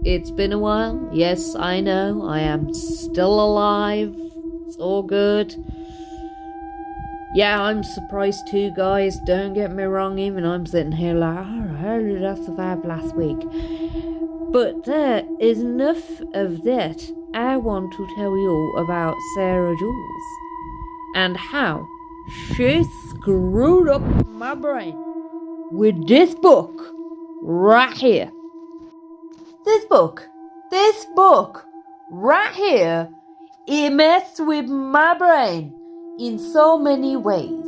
It's been a while. Yes, I know. I am still alive. It's all good. Yeah, I'm surprised too, guys. Don't get me wrong. Even I'm sitting here like, how did I survive last week? But there is enough of that. I want to tell you about Sarah Jules and how she screwed up my brain with this book right here. This book right here, it messed with my brain in so many ways.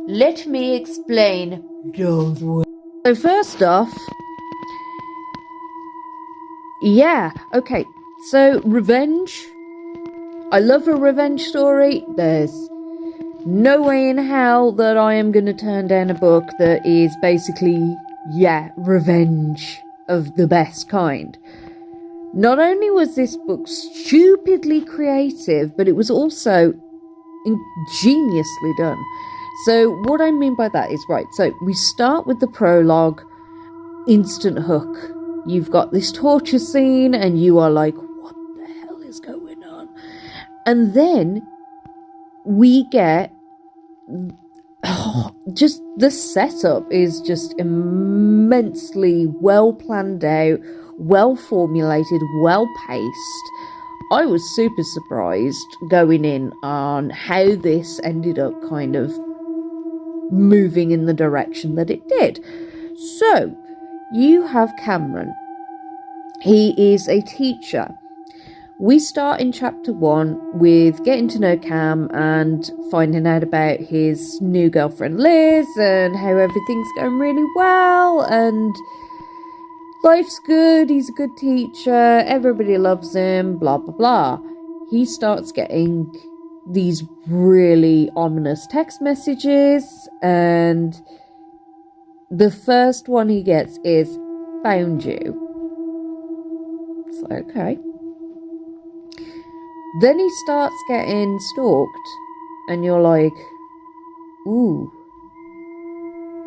Let me explain those ways. So first off, so revenge. I love a revenge story. There's no way in hell that I am going to turn down a book that is basically, revenge of the best kind. Not only was this book stupidly creative, but it was also ingeniously done. So what I mean by that is, so we start with the prologue, instant hook. You've got this torture scene and you are like, what the hell is going on? And then we get just the setup is just immensely well planned out, well formulated, well paced. I was super surprised going in on how this ended up kind of moving in the direction that it did. So you have Cameron. He is a teacher. We start in chapter 1 with getting to know Cam and finding out about his new girlfriend Liz and how everything's going really well and life's good, he's a good teacher, everybody loves him, blah blah blah. He starts getting these really ominous text messages and the first one he gets is, found you. It's like, okay. Then he starts getting stalked, and you're like, ooh,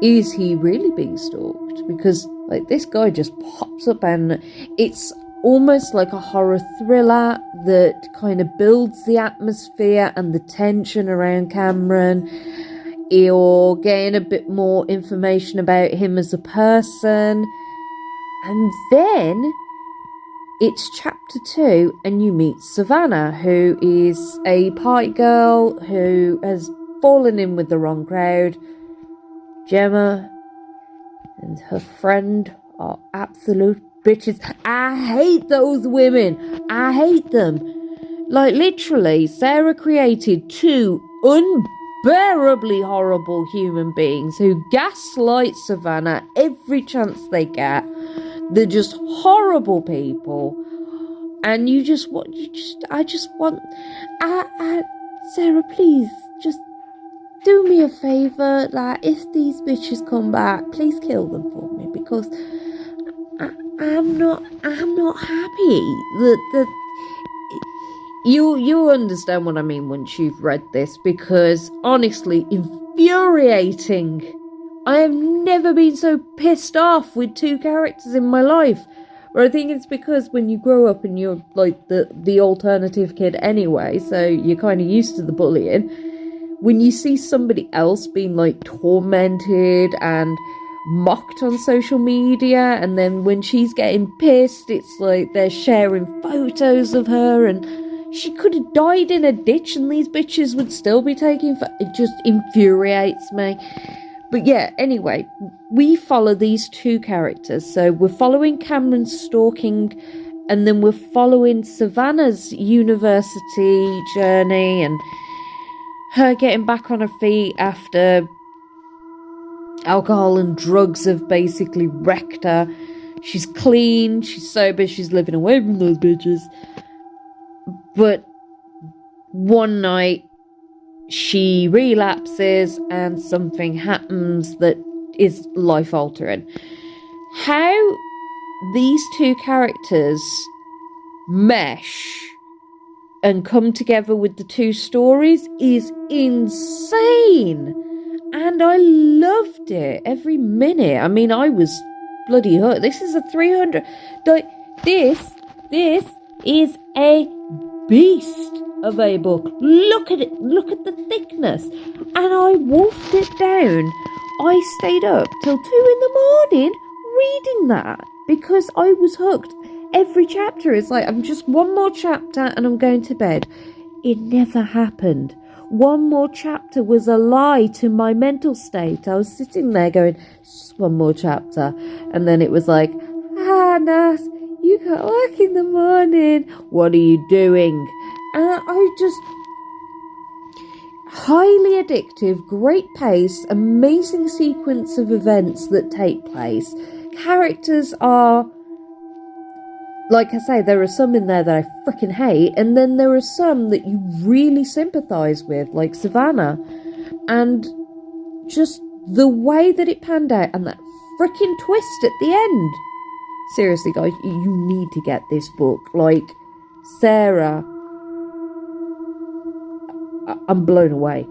is he really being stalked? Because, this guy just pops up, and it's almost like a horror thriller that kind of builds the atmosphere and the tension around Cameron. You're getting a bit more information about him as a person. And then it's chapter 2 and you meet Savannah, who is a party girl who has fallen in with the wrong crowd. Gemma and her friend are absolute bitches. I hate those women. I hate them. Literally, Sarah created 2 unbearably horrible human beings who gaslight Savannah every chance they get. They're just horrible people, and Sarah, please, just do me a favour, if these bitches come back, please kill them for me, because I'm not happy that you understand what I mean once you've read this, because honestly, infuriating. I have never been so pissed off with 2 characters in my life. Or I think it's because when you grow up and you're the alternative kid anyway, so you're kind of used to the bullying. When you see somebody else being tormented and mocked on social media, and then when she's getting pissed, it's they're sharing photos of her, and she could have died in a ditch and these bitches would still be taking it just infuriates me. But anyway, we follow these 2 characters. So we're following Cameron's stalking, and then we're following Savannah's university journey and her getting back on her feet after alcohol and drugs have basically wrecked her. She's clean, she's sober, she's living away from those bitches. But one night, she relapses and something happens that is life-altering. How these 2 characters mesh and come together with the 2 stories is insane. And I loved it every minute. I mean, I was bloody hooked. This is a 300... This is a beast of a book. Look at it. Look at the thickness. And I wolfed it down. I stayed up till 2 in the morning reading that because I was hooked. Every chapter is like, I'm just one more chapter and I'm going to bed. It never happened. One more chapter was a lie to my mental state. I was sitting there going, just one more chapter. And then it was like, Nas, you got work in the morning. What are you doing? And I just... Highly addictive, great pace, amazing sequence of events that take place. Characters are... Like I say, there are some in there that I freaking hate, and then there are some that you really sympathise with, like Savannah. And just the way that it panned out, and that freaking twist at the end. Seriously, guys, you need to get this book. Like, Sarah, I'm blown away.